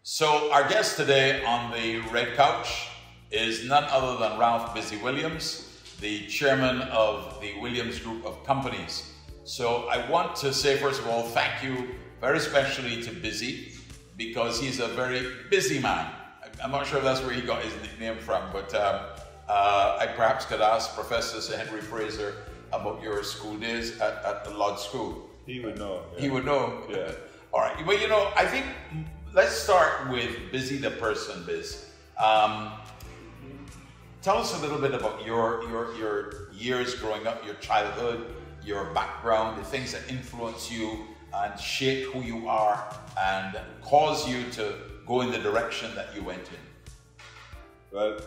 So our guest today on the red couch is none other than Ralph Bizzy Williams, the chairman of the Williams Group of Companies. So I want to say, first of all, thank you very especially to Bizzy, because he's a very busy man. I'm not sure if that's where he got his nickname from, but I perhaps could ask Professor Sir Henry Fraser about your school days at the Lodge School. He would know. Yeah. He would know? Yeah. All right. Well, you know, I think let's start with Bizzy the person, Biz. Tell us a little bit about your years growing up, your childhood, your background, the things that influence you and shape who you are and cause you to go in the direction that you went in. Well,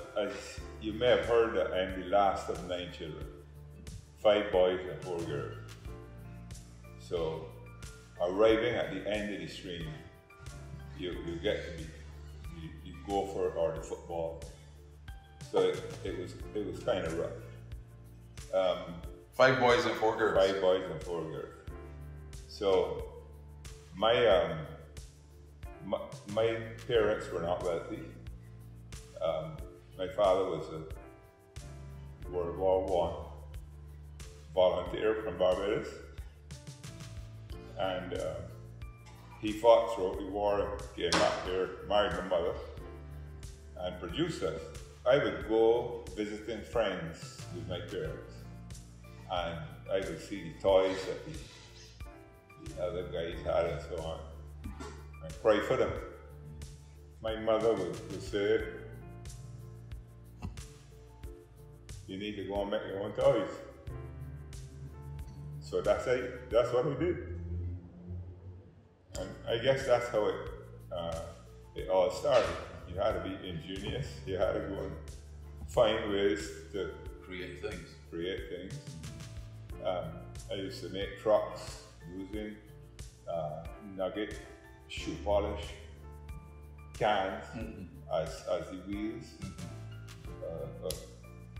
you may have heard that I'm the last of 9 children, 5 boys and 4 girls. So, arriving at the end of the stream, you get to be, you go for the football. So it was kind of rough. 5 boys and 4 girls. 5 boys and 4 girls. So my parents were not wealthy. My father was a World War I volunteer from Barbados, and he fought throughout the war, came back here, married my mother, and produced us. I would go visiting friends with my parents, and I would see the toys that the other guys had and so on, and cry for them. My mother would say, "You need to go and make your own toys." So that's what we did. And I guess that's how it all started. You had to be ingenious. You had to go and find ways to create things. I used to make trucks using nugget, shoe polish, cans as the wheels,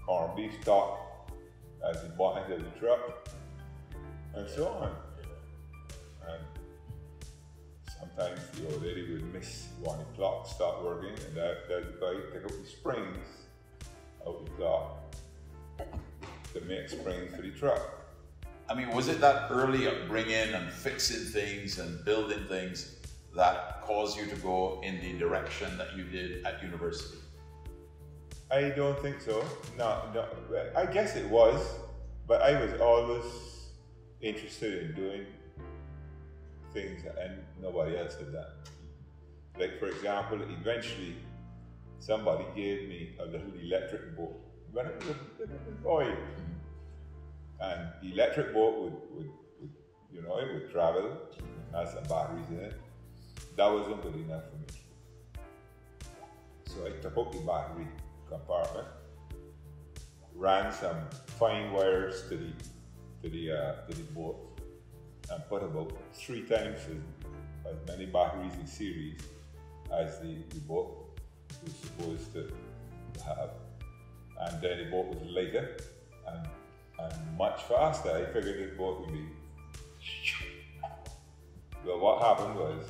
corned beef stock as the bonnet of the truck, and so on. And sometimes the old lady would miss one of the clocks stop working, and that guy pick up the springs out the clock to make springs for the truck. I mean, was it that early upbringing and fixing things and building things that caused you to go in the direction that you did at university? I don't think so. No. I guess it was, but I was always interested in doing things and nobody else had done. Like, for example, eventually somebody gave me a little electric boat when I was a little boy. And the electric boat would you know, it would travel, had some batteries in it. That wasn't good enough for me. So I took out the battery compartment, ran some fine wires to the boat, and put about 3 times as many batteries in series as the boat was supposed to have. And then the boat was lighter and much faster. I figured this boat would be. But what happened was,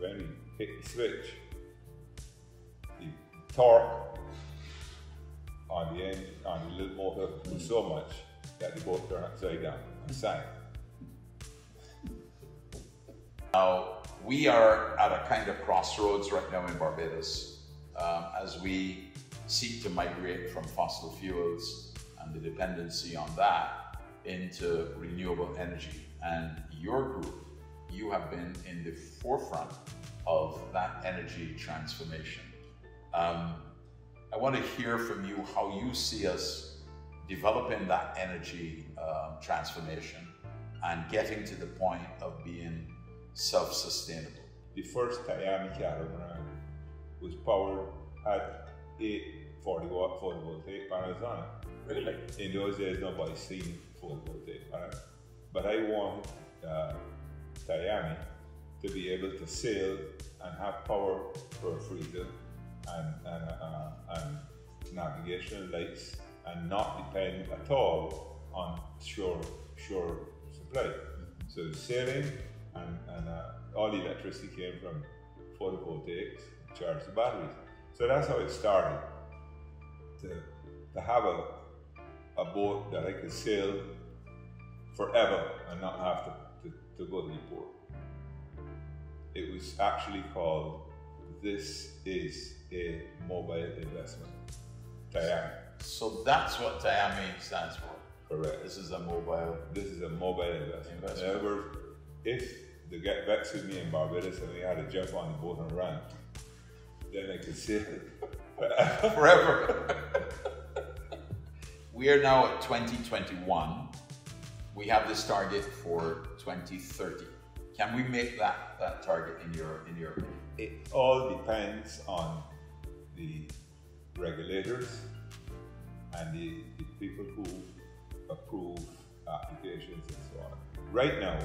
when we hit the switch, the torque on the end, on the little motor was so much that the boat turned upside down and sank. Now, we are at a kind of crossroads right now in Barbados as we seek to migrate from fossil fuels and the dependency on that into renewable energy. And your group, you have been in the forefront of that energy transformation. I want to hear from you how you see us developing that energy transformation and getting to the point of being self-sustainable. The first Miami catamaran was powered at 8 40-watt photovoltaic panels on it. Really? In those days, nobody seen photovoltaic panels. But I wanted Miami to be able to sail and have power for a freezer and navigational lights and not depend at all on shore supply. So sailing and all the electricity came from photovoltaics, charge the batteries. So that's how it started. To have a boat that I could sail forever and not have to go to the port. It was actually called, this is a mobile investment. TIAMI. So that's what TIAMI stands for. Correct. This is a mobile. This is a mobile investment. In other words, if they get vexed with me in Barbados and we had to jump on the boat and run, then I could sail forever. We are now at 2021. We have this target for 2030. Can we make that target in your opinion? It all depends on the regulators and the people who approve applications and so on. Right now,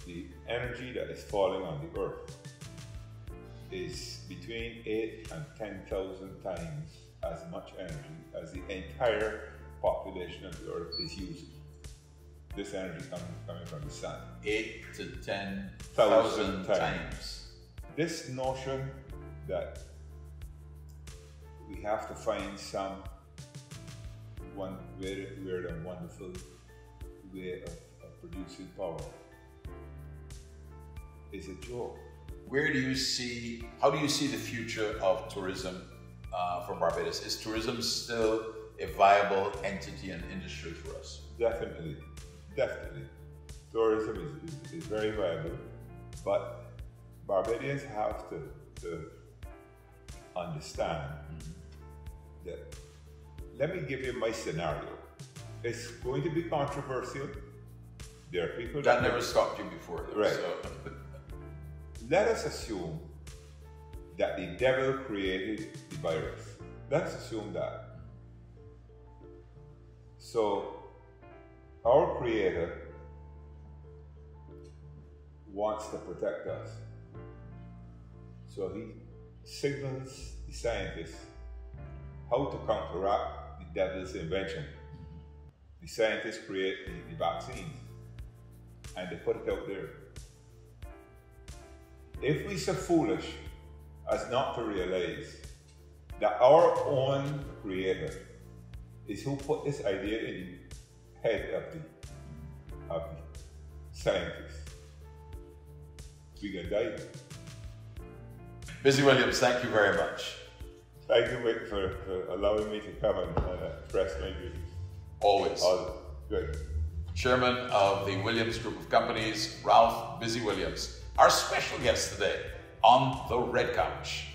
the energy that is falling on the earth is between 8 and 10,000 times as much energy as the entire population of the earth is using. This energy coming from the sun. 8 to 10,000 times. This notion that we have to find some weird and wonderful way of producing power is a joke. How do you see the future of tourism for Barbados? Is tourism still a viable entity and industry for us? Definitely. Tourism is very viable, but Barbadians have to understand that. Let me give you my scenario. It's going to be controversial. There are people that never stopped you before, though, right? So. Let us assume that the devil created the virus. Let's assume that. So, our Creator wants to protect us. So he signals the scientists how to counteract the devil's invention. The scientists create the vaccines and they put it out there. If we're so foolish as not to realize that our own Creator is who put this idea in the head of the scientists, we can die. Bizzy Williams, thank you very much. Thank you, Vic, for allowing me to come and express my views. Always. Good. Chairman of the Williams Group of Companies, Ralph Bizzy Williams, our special guest today on The Red Couch.